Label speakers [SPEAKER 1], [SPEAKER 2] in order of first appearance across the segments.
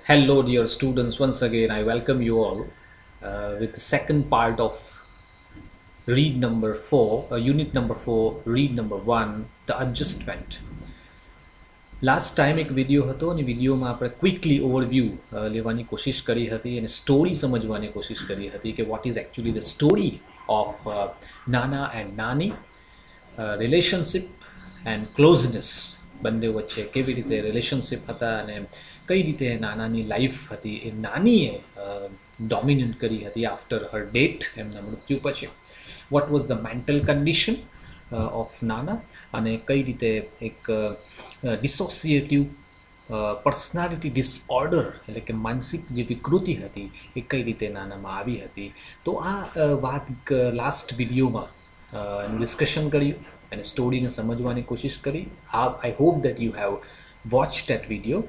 [SPEAKER 1] Hello, dear students. Once again, I welcome you all with the second part of read number 4, unit number 4, read number 1, the adjustment. Last time એક video હતો અને વિડીયોમાં આપણે quickly overview લેવાની કોશિશ કરી હતી અને સ્ટોરી સમજવાની કોશિશ કરી હતી કે what is actually the story of નાના એન્ડ નાની રિલેશનશિપ એન્ડ ક્લોઝનેસ બંને વચ્ચે કેવી રીતે રિલેશનશિપ હતા અને કઈ રીતે નાનાની લાઈફ હતી એ નાનીએ ડોમિનેટ કરી હતી આફ્ટર હર ડેથ એમના મૃત્યુ પછી vote was the mental condition of નાના અને કઈ રીતે એક ડિસોસિએટિવ પર્સનાલિટી ડિસઓર્ડર એટલે કે માનસિક જે વિકૃતિ હતી એ કઈ રીતે નાનામાં આવી હતી તો આ વાત લાસ્ટ વિડીયોમાં ડિસ્કશન કર્યું અને સ્ટોરીને સમજવાની કોશિશ કરી I hope that you have watch that video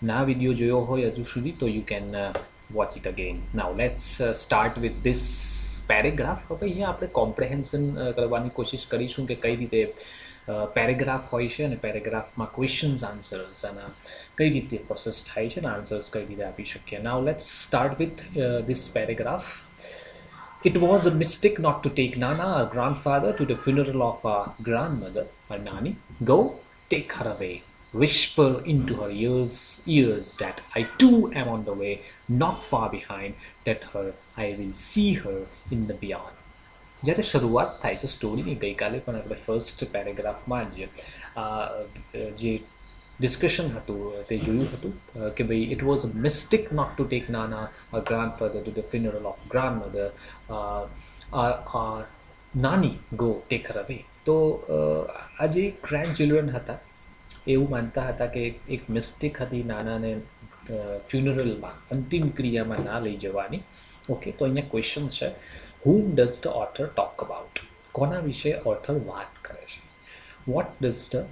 [SPEAKER 1] ના વિડીયો જોયો હોય હજુ સુધી તો you can watch it again now let's start with this paragraph હવે અહીંયા આપણે કોમ્પ્રેહેન્શન કરવાની કોશિશ કરીશું કે કઈ રીતે પેરેગ્રાફ હોય છે અને પેરેગ્રાફમાં ક્વેશ્ચન્સ આન્સર્સ અને કઈ રીતે પ્રોસેસ થાય છે અને આન્સર્સ કઈ રીતે આપી શકીએ now let's start with this paragraph. It was a mistake not to take Nana, our grandfather, to the funeral of our grandmother, our Nani. Go, take her away. Whisper into her ears that I too am on the way, not far behind. That her I will see her in the beyond. જ્યારે શરૂઆત થાય છે સ્ટોરીની ગઈકાલે પણ આપણે first પેરેગ્રાફમાં જે discussion હતું તે જોયું હતું કે ભાઈ it was a mistake not to take Nana grandfather to the funeral of grandmother Nani go take her away તો આ જે ગ્રાન્ડ ચિલ્ડ્રન હતા એવું માનતા હતા કે એક મિસ્ટેક હતી નાનાને ફ્યુનરલમાં અંતિમ ક્રિયામાં ના લઈ જવાની. ઓકે તો અહીંયા ક્વેશ્ચન છે whom does the author talk about? કોના વિશે ઓથર વાત કરે છે? what does the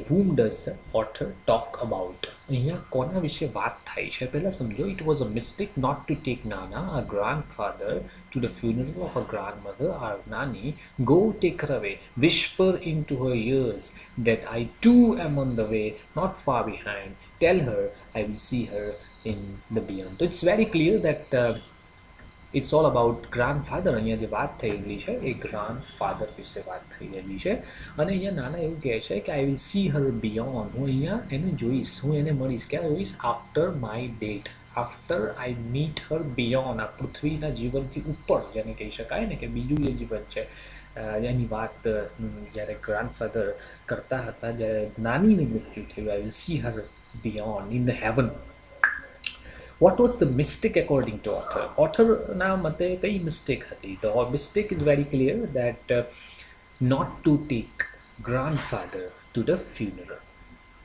[SPEAKER 1] whom does the author talk about? અહીંયા કોના વિશે વાત થાય છે પહેલાં સમજો. It was a mistake not to take Nana, our grandfather, to the funeral of our grandmother, our Nani. Go take her away. Whisper into her ears that I too am on the way, not far behind. Tell her I will see her in the beyond. So it's very clear that it's all about grandfather. અહીંયા જે વાત થયેલી છે એ grandfather વિશે વાત થઈ રહેલી છે અને અહીંયા નાના એવું કહે છે કે I will see Har beyond. હું અહીંયા એને જોઈશ, હું એને મળીશ. ક્યારે જોઈશ? After my date, after I meet Har beyond. આ પૃથ્વીના જીવનથી ઉપર જેને કહી શકાય ને કે બીજું જે જીવન છે એની વાત જ્યારે ગ્રાન્ડફાધર કરતા હતા જ્યારે નાનીનું મૃત્યુ થયું. I will see Har beyond in the heaven. What was the mistake according to author? Author na mate kai mistake hati. The mistake is very clear that not to take grandfather to the funeral.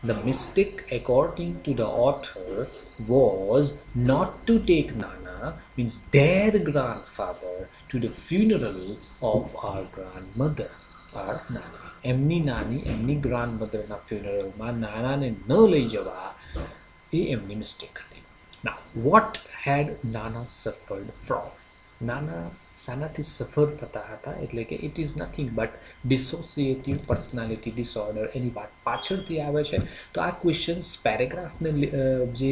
[SPEAKER 1] The mistake according to the author was not to take Nana, means their grandfather, to the funeral of our grandmother, our Nani. એમની નાની એમની ગ્રાન્ડમધરના ફ્યુનરલમાં નાનાને ન લઈ જવા એ એમની mistake હતી. Now, what had Nana suffered from? Nana શાનાથી સફર થતા હતા એટલે કે it is nothing but dissociative personality disorder એની વાત પાછળથી આવે છે. તો આ ક્વેશ્ચન્સ પેરેગ્રાફને જે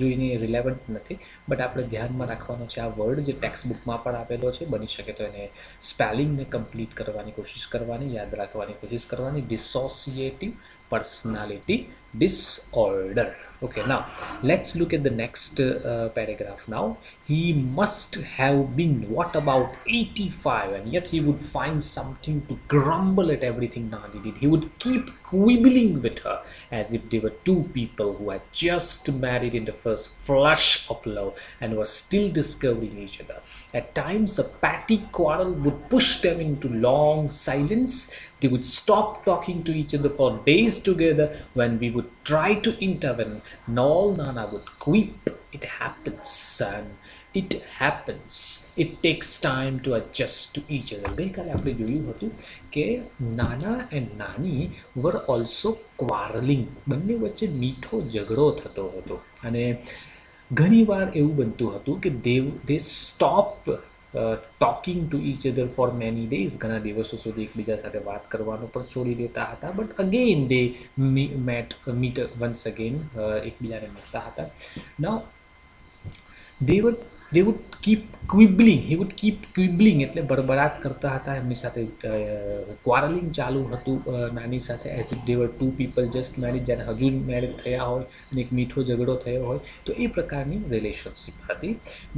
[SPEAKER 1] જોઈને રિલેવન્ટ નથી બટ આપણે ધ્યાનમાં રાખવાનો છે આ વર્ડ જે ટેક્સ્ટ બુકમાં પણ આપેલો છે. બની શકે તો એને સ્પેલિંગને કમ્પ્લીટ કરવાની કોશિશ કરવાની, યાદ રાખવાની કોશિશ કરવાની. Dissociative personality disorder. Okay, now let's look at the next paragraph now. He must have been what about 85 and yet he would find something to grumble at everything Nani did. He would keep quibbling with her as if they were two people who had just married in the first flush of love and were still discovering each other. At times a petty quarrel would push them into long silence. They would stop talking to each other for days together when we would try to intervene. And all Nana would quip. It happens, son. It happens. It takes time to adjust to each other. ગઈકાલે આપણે જોયું હતું કે નાના and નાની વર also ક્વારલિંગ. બંને વચ્ચે મીઠો ઝઘડો થતો હતો અને ઘણીવાર એવું બનતું હતું કે they stop talking to each other for many days, ઘણા દિવસો સુધી એકબીજા સાથે વાત કરવાનું પણ છોડી દેતા હતા. But again they meet once again, એકબીજાને મળતા હતા. નાઉ they would keep quibbling, he would keep quibbling એટલે બડબડાટ કરતા હતા, એમની સાથે ક્વારલિંગ ચાલુ હતું નાની સાથે, as if they were two people just married, જેને હજુ જ મેરેજ થયા હોય અને એક મીઠો ઝઘડો થયો હોય, તો એ પ્રકારની રિલેશનશિપ હતી.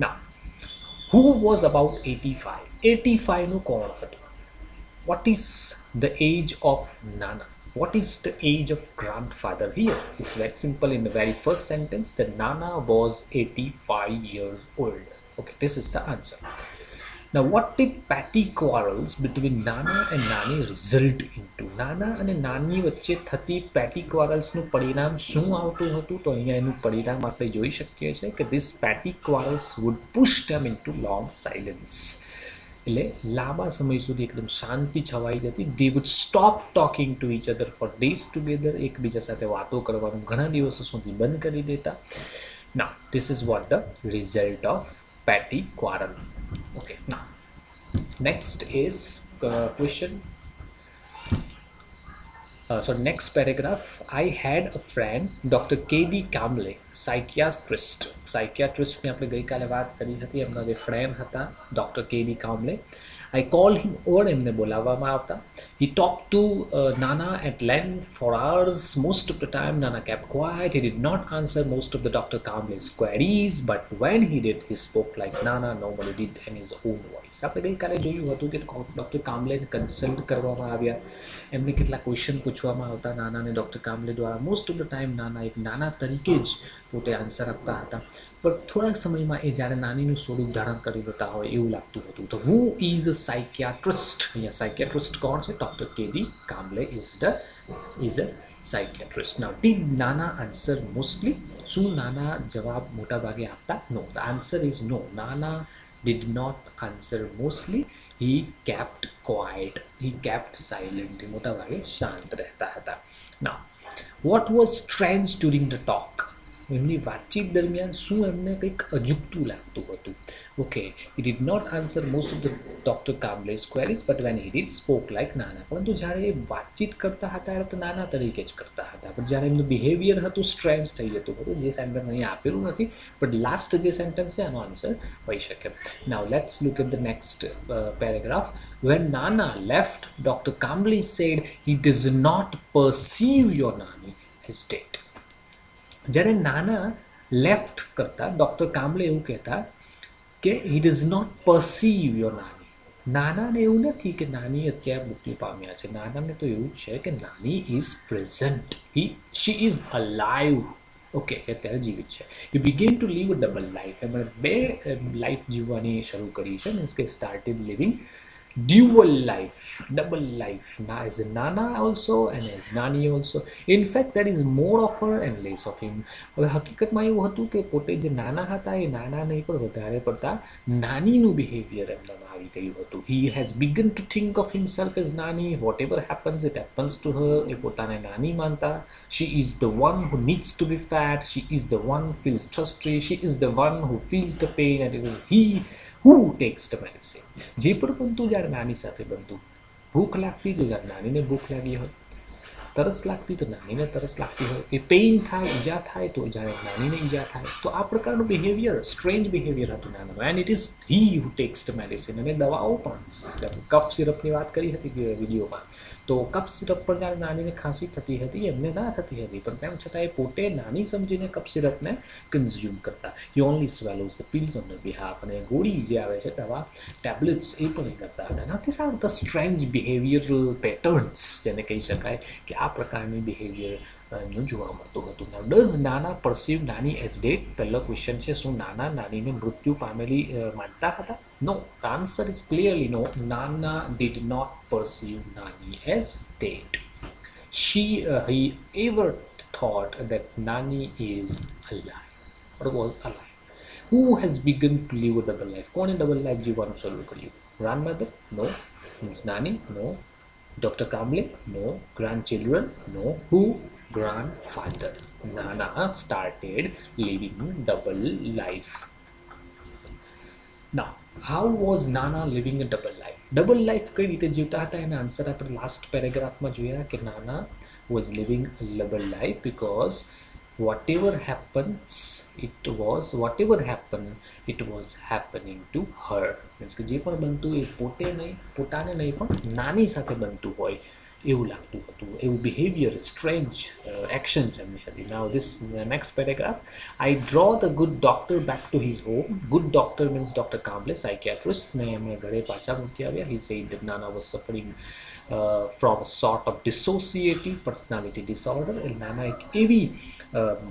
[SPEAKER 1] ના, who was about 85? 85 નું કોણ હતું? What is the age of Nana? What is the age of grandfather here? It's very simple. In the very first sentence, that Nana was 85 years old. Okay, this is the answer. Now, what did petty quarrels between Nana and Nani result into? Nana અને નાની વચ્ચે થતી પેટી ક્વારલ્સનું પરિણામ શું આવતું હતું? તો અહીંયા એનું પરિણામ આપણે જોઈ શકીએ છીએ કે this petty quarrels would push them into long silence. એટલે લાંબા સમય સુધી એકદમ શાંતિ છવાઈ જતી. They would stop talking to each other for days together, એકબીજા સાથે વાતો કરવાનું ઘણા દિવસો સુધી બંધ કરી દેતા. Now this is what the result of petty quarrel. Okay, now next is question. Next paragraph. I had a friend, Dr. K.D. Kamble, psychiatrist. Psychiatrist ને આપણે ગઈકાલે વાત કરી હતી. એમના જે ફ્રેન્ડ હતા doctor K.D. Kamble. I called him over, એમને બોલાવવામાં આવતા. He talked to Nana at length for hours. Most of the time Nana kept quiet. He did not answer most of the Dr. Kamble's queries, but when he did, he spoke like Nana normally did in his own voice. આપણે ગઈકાલે જોયું હતું કે doctor કામ્બલેને consult કરવામાં આવ્યા, એમને કેટલા question પૂછવામાં આવતા નાનાને ડૉક્ટર કામ્બલે દ્વારા. મોસ્ટ ઓફ ધ ટાઈમ નાના એક નાના તરીકે જ પોતે આન્સર આપતા હતા, પણ થોડાક સમયમાં એ જ્યારે નાનીનું સ્વરૂપ ધારણ કરી લેતા હોય એવું લાગતું હતું. તો હુ ઇઝ અ સાયકિયાટ્રિસ્ટ? અહીંયા સાયકિયાટ્રિસ્ટ કોણ છે? Doctor K D Kamble is a psychiatrist. Now did Nana answer mostly? શું નાના જવાબ મોટા ભાગે આપતા? No, the answer is no. Nana did not answer mostly. He kept quiet. He kept silent. મોટા ભાગે શાંત રહેતા હતા. Now, what was strange during the talk? એમની વાતચીત દરમિયાન શું એમને કંઈક અજુગતું લાગતું હતું? Okay, he did not answer most of the Dr. Kamble's queries, but when he did, spoke like Nana. પરંતુ જ્યારે એ વાતચીત કરતા હતા ત્યારે તો નાના તરીકે જ કરતા હતા, પણ જ્યારે એમનું બિહેવિયર હતું સ્ટ્રેન્જ થઈ જતું હતું. જે સેન્ટેન્સ અહીંયા આપેલું નથી, પણ લાસ્ટ જે સેન્ટેન્સ છે એનો આન્સર હોઈ શકે. Now let's look at the next paragraph. When Nana left, Dr. Kamble said he does not perceive your Nani as dead. જ્યારે નાના લેફ્ટ કરતા ડૉક્ટર કામ્બલે એવું કહેતા કે હી ડઝ નોટ પરસીવ યોર નાની. નાનાને એવું નથી કે નાની અત્યારે મૃત્યુ પામ્યા છે. નાનાને તો એવું છે કે Nani is present, she is alive. Okay, અત્યારે જીવિત છે. You begin to live a double life. એમણે બે લાઈફ જીવવાની શરૂ કરી છે, મીન્સ કે started living dual life, double life, as Nana also and as Nani also. In fact, there is more of her and less of him. હવે હકીકતમાં એવું હતું કે પોતે જે નાના હતા એ નાના નહીં, પણ વધારે પડતા નાનીનું બિહેવિયર એમનામાં આવી ગયું હતું. He has begun to think of himself as Nani. Whatever happens, it happens to her. એ પોતાને નાની માનતા. She is the one who needs to be fat. She is the one who feels thirsty. She is the one who feels the pain, and it is he who takes the medicine. જે પણ બનતું જ્યારે નાની સાથે બનતું. ભૂખ લાગતી તો જ્યારે નાનીને ભૂખ લાગી હોય, તરસ લાગતી તો નાનીને તરસ લાગતી હોય, કે પેઇન થાય, ઈજા થાય તો જ્યારે નાનીને ઈજા થાય. તો આ પ્રકારનું બિહેવિયર, સ્ટ્રેન્જ બિહેવિયર હતું નાનાનું. And it is he who takes the medicine. અને દવાઓ પણ, કફ સિરપની વાત કરી હતી વિડીયોમાં, તો કફ સિરપ પણ જ્યારે નાનીને ખાંસી થતી હતી એમને ના થતી હતી, પણ તેમ છતાં એ પોતે નાની સમજીને કફ સિરપને કન્ઝ્યુમ કરતા. He only swallows the pills on the behalf. અને ગોળી જે આવે છે દવા, ટેબ્લેટ્સ, એ પણ એ કરતા હતા. ના, this are the strange behavioural patterns, જેને કહી શકાય કે આ પ્રકારની બિહેવિયર નું જોવા મળતું હતું. નાઉ ડઝ નાના પરસીવ નાની એઝ ડેડ? પહેલો ક્વેશ્ચન છે, શું નાના નાનીને મૃત્યુ પામેલી માનતા હતા? No, the answer is clearly no. Nana did not perceive Nani as dead. He ever thought that Nani is alive or was alive. Who has begun to live a double life? કોણે double life જીવવાનું શરૂ કર્યું? Grandmother? No. Means Nani? No. Dr. Kamble? No. Grandchildren? No. Who? Grandfather. Nana started living double life. Now, how was નાના living અ double life કઈ રીતે જીવતા હતા એના આન્સર આપણે લાસ્ટ પેરેગ્રાફમાં જોયા કે Nana was living a double life because whatever happened it was happening to her. Means કે જે પણ બનતું એ પોતાને નહીં પણ નાની સાથે બનતું હોય એવું લાગતું હતું, એવું બિહેવિયર સ્ટ્રેન્જ એક્શન્સ એમની હતી. Now this next paragraph, I drove the good doctor back to his home. Good doctor means doctor Kamble, સાયકિયાટ્રિસ્ટને એમને ઘરે પાછા મૂકી આવ્યા. He said that Nana was suffering from a sort of dissociative personality disorder. એટલે નાના એક એવી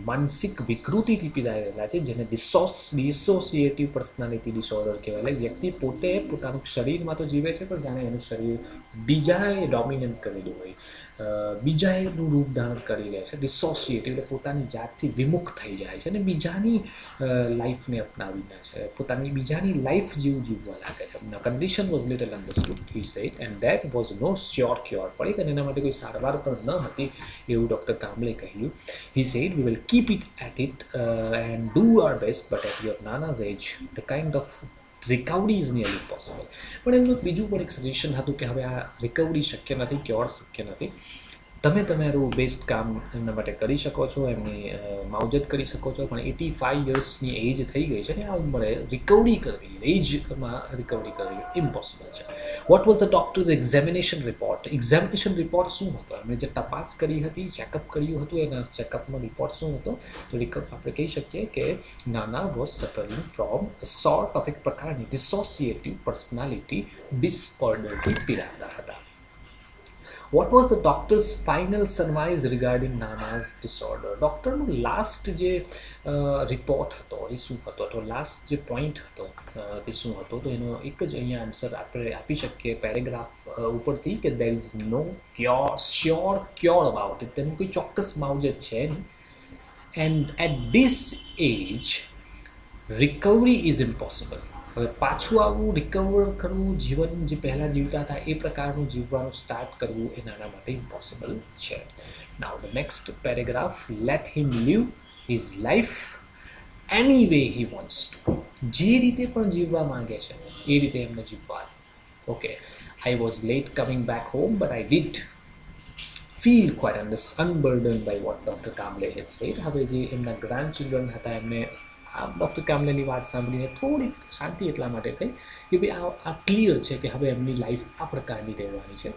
[SPEAKER 1] માનસિક વિકૃતિથી પીડાયેલા છે જેને ડિસોસિએટિવ પર્સનાલિટી ડિસઓર્ડર કહેવાય. એટલે વ્યક્તિ પોતે પોતાનું શરીરમાં તો જીવે છે પણ જાણે એનું શરીર બીજાએ ડોમિનેટ કરેલું હોય, બીજાએનું રૂપ ધારણ કરી રહે છે. ડિસોસિએટિવ એટલે પોતાની જાતથી વિમુખ થઈ જાય છે અને બીજાની લાઈફને અપનાવી દે છે, પોતાની બીજાની લાઈફ જેવું જીવવા લાગે છે. Condition was little understood he said and that was no sure cure. પડી અને એના માટે કોઈ સારવાર પણ ન હતી એવું ડૉક્ટર કામ્બલે કહ્યું. He said we will keep it at it and do our best but at your Nana's age the kind of recovery is nearly possible. પણ એમનું બીજું પણ એક સજેશન હતું કે હવે આ રિકવરી શક્ય નથી, ક્યોર શક્ય નથી, તમે તમારું બેસ્ટ કામ એમના માટે કરી શકો છો, એમની માવજત કરી શકો છો, પણ 85 યર્સની એજ થઈ ગઈ છે ને આ ઉંમરે રિકવરી કરવી, એજમાં રિકવરી કરવી ઇમ્પોસિબલ છે. Vote was the doctors examination report? Examination report શું હતો? એમણે જે તપાસ કરી હતી, ચેકઅપ કર્યું હતું, એના ચેકઅપનો રિપોર્ટ શું હતો? તો આપણે કહી શકીએ કે Nana was suffering from sort of એક પ્રકારની ડિસોસિએટિવ પર્સનાલિટી ડિસઓર્ડરથી પીડાતા હતા. What was the doctor's final surmise regarding Nana's disorder? ડૉક્ટરનો લાસ્ટ જે રિપોર્ટ હતો એ શું હતો? તો લાસ્ટ જે પોઈન્ટ હતો એ શું હતો? તો એનો એક જ અહીંયા આન્સર આપણે આપી શકીએ પેરેગ્રાફ ઉપરથી કે there is no sure cure about it. તેનું કોઈ ચોક્કસ માવજત છે નહીં. And at this age recovery is impossible. હવે પાછું આવવું, રિકવર કરવું, જીવન જે પહેલાં જીવતા હતા એ પ્રકારનું જીવવાનું સ્ટાર્ટ કરવું એ નાના માટે ઇમ્પોસિબલ છે. Now the next paragraph, let him leave his life any way he wants to. જે રીતે પણ જીવવા માંગે છે એ રીતે એમને જીવવા. Okay, I was late coming back home but I did feel quite unburden by what doctor Kamble had said. હવે જે એમના ગ્રાન્ડ ચિલ્ડ્રન હતા એમને આ ડૉક્ટર કામ્બલેની વાત સાંભળીને થોડીક શાંતિ એટલા માટે થઈ કે ભાઈ આ ક્લિયર છે કે હવે એમની લાઈફ આ પ્રકારની રહેવાની છે.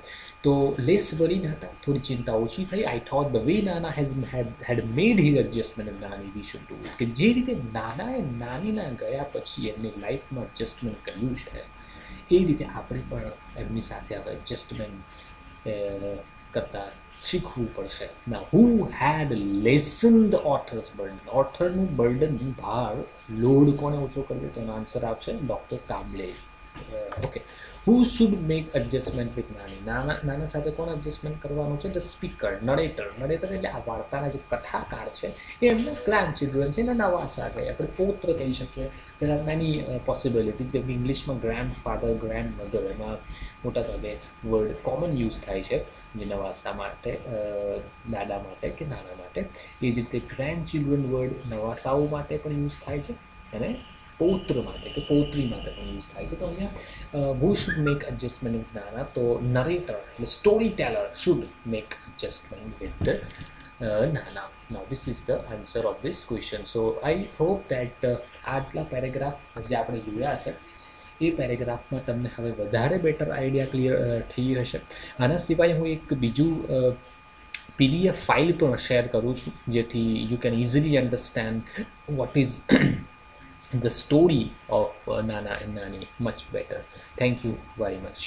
[SPEAKER 1] તો લેસ વરીડ હતા, થોડી ચિંતા ઓછી થઈ. આઈ થોટ ધ વે નાના હેડ મેડ હિઝ એડજસ્ટમેન્ટ ઇન નાની વી શુડ ડુ ઇટ. કે જે રીતે નાનાએ નાનીના ગયા પછી એમની લાઈફમાં એડજસ્ટમેન્ટ કર્યું છે એ રીતે આપણે પણ એમની સાથે હવે એડજસ્ટમેન્ટ કરતા શીખવું પડશે. ના who had lessen the author's burden? ઓથરનું બર્ડન, ભાર, લોડ કોને ઓછો કર્યો? તો એનો આન્સર આપશે doctor Kamble. Okay, who should make adjustment with Nani? નાના સાથે કોણ એડજસ્ટમેન્ટ કરવાનું છે? The speaker, narrator. નરેટર એટલે આ વાર્તાના જે કથાકાર છે એ એમના ગ્રાન્ડ ચિલ્ડ્રન છે, એના નવાસા કહે, આપણે પૌત્ર કહી શકીએ. There are many possibilities. કે ઇંગ્લિશમાં ગ્રેન્ડ ફાધર, ગ્રેન્ડ મધર, એમાં મોટાભાગે વર્ડ કોમન યુઝ થાય છે જે નવાસા માટે, દાદા માટે કે નાના માટે. એ જ રીતે ગ્રેન્ડ ચિલ્ડ્રન વર્ડ નવાસાઓ માટે પણ યુઝ થાય છે અને પૌત્ર માટે કે પૌત્રી માટે પણ યુઝ થાય છે. તો અહીંયા હુ શુડ મેક એડજસ્ટમેન્ટ વિથ નાના? તો નરેટર એટલે story Taylor should make adjustment with the નાના. Now this is the answer of this question. So I hope that આટલા પેરેગ્રાફ જે આપણે જોયા છે એ પેરેગ્રાફમાં તમને હવે વધારે બેટર આઈડિયા ક્લિયર થઈ હશે. આના સિવાય હું એક બીજું PDF ફાઇલ પણ શેર કરું છું જેથી you can easily understand what is the story of Nana and Nani much better. Thank you very much.